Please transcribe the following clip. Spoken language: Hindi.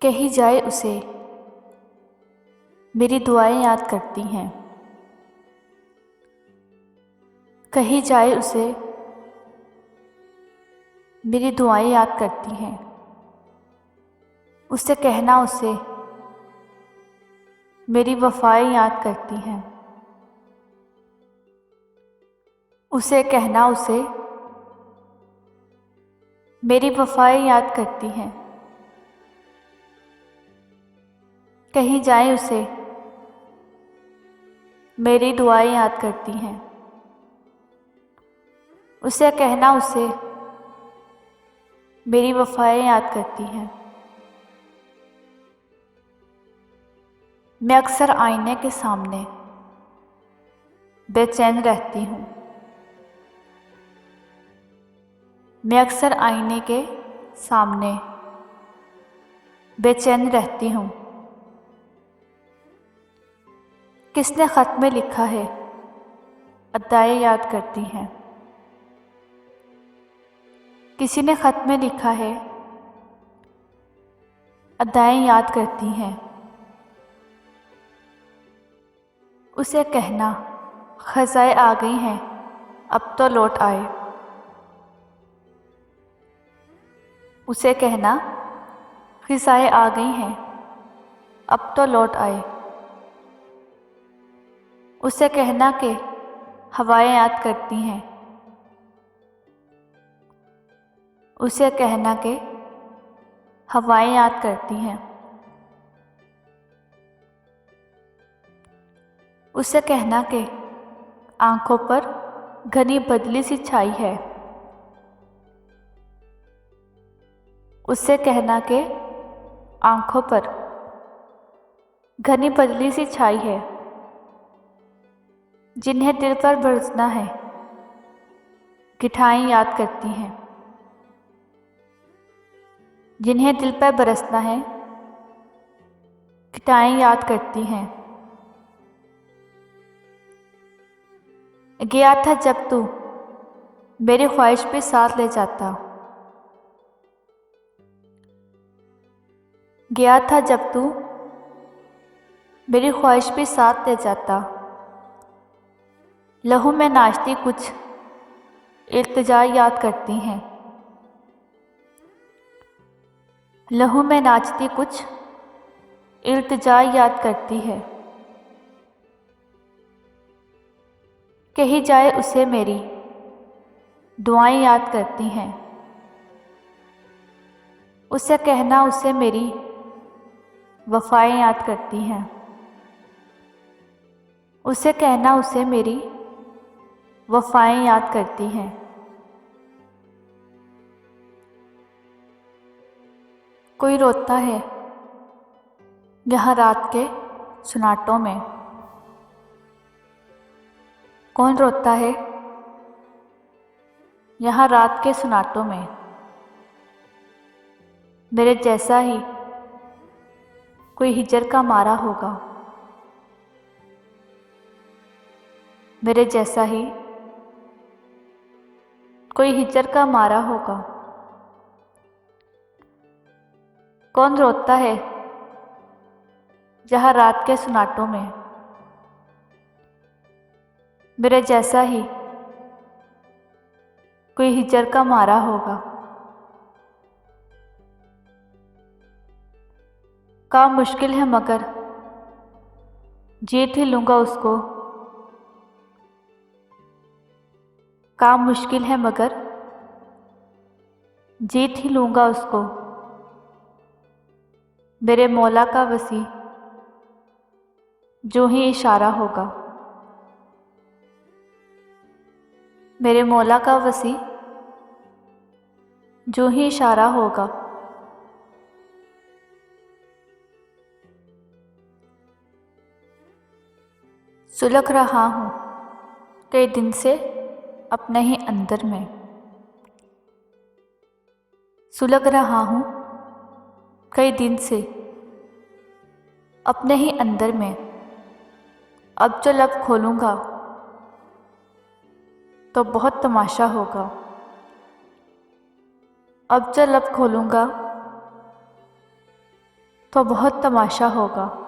कही जाए उसे मेरी दुआएं याद करती हैं। कही जाए उसे मेरी दुआएं याद करती हैं। उससे कहना उसे मेरी वफ़ाएं याद करती हैं। उसे कहना उसे मेरी वफ़ाएं याद करती हैं। कहीं जाए उसे मेरी दुआएं याद करती हैं। उसे कहना उसे मेरी वफ़ाएं याद करती हैं। मैं अक्सर आईने के सामने बेचैन रहती हूँ। मैं अक्सर आईने के सामने बेचैन रहती हूँ। किसने ख़त में लिखा है अदाएं याद करती हैं। किसी ने ख़त में लिखा है अदाएं याद करती हैं। उसे कहना ख़ज़ाएं आ गई हैं अब तो लौट आए। उसे कहना ख़ज़ाएं आ गई हैं अब तो लौट आए। उसे कहना कि हवाएं याद करती हैं। उसे कहना कि हवाएं याद करती हैं। उसे कहना कि आँखों पर घनी बदली सी छाई है। उससे कहना कि आँखों पर घनी बदली सी छाई है, जिन्हें दिल पर बरसना है गिठाएं याद करती हैं। जिन्हें दिल पर बरसना है गिठाएं याद करती हैं। गया था जब तू मेरी ख्वाहिश पे साथ ले जाता। गया था जब तू मेरी ख्वाहिश पे साथ ले जाता। लहू में नाचती कुछ इल्तिजा याद करती हैं। लहू में नाचती कुछ इल्तिजा याद करती है। कही जाए उसे मेरी दुआएं याद करती हैं। उसे कहना उसे मेरी वफ़ाएं याद करती हैं। उसे कहना उसे मेरी वफ़ाएं याद करती हैं। कोई रोता है यहाँ रात के सुनाटों में। कौन रोता है यहाँ रात के सुनाटों में। मेरे जैसा ही कोई हिजर का मारा होगा। मेरे जैसा ही कोई हिजर का मारा होगा। कौन रोता है जहाँ रात के सुनाटों में। मेरे जैसा ही कोई हिजर का मारा होगा। काम मुश्किल है मगर जीत ही लूँगा उसको। काम मुश्किल है मगर जीत ही लूँगा उसको। मेरे मौला का वसी जो ही इशारा होगा। मेरे मौला का वसी जो ही इशारा होगा। सुलग रहा हूँ कई दिन से अपने ही अंदर में। सुलग रहा हूँ कई दिन से अपने ही अंदर में। अब जो लब खोलूँगा तो बहुत तमाशा होगा। अब जो लब खोलूँगा तो बहुत तमाशा होगा।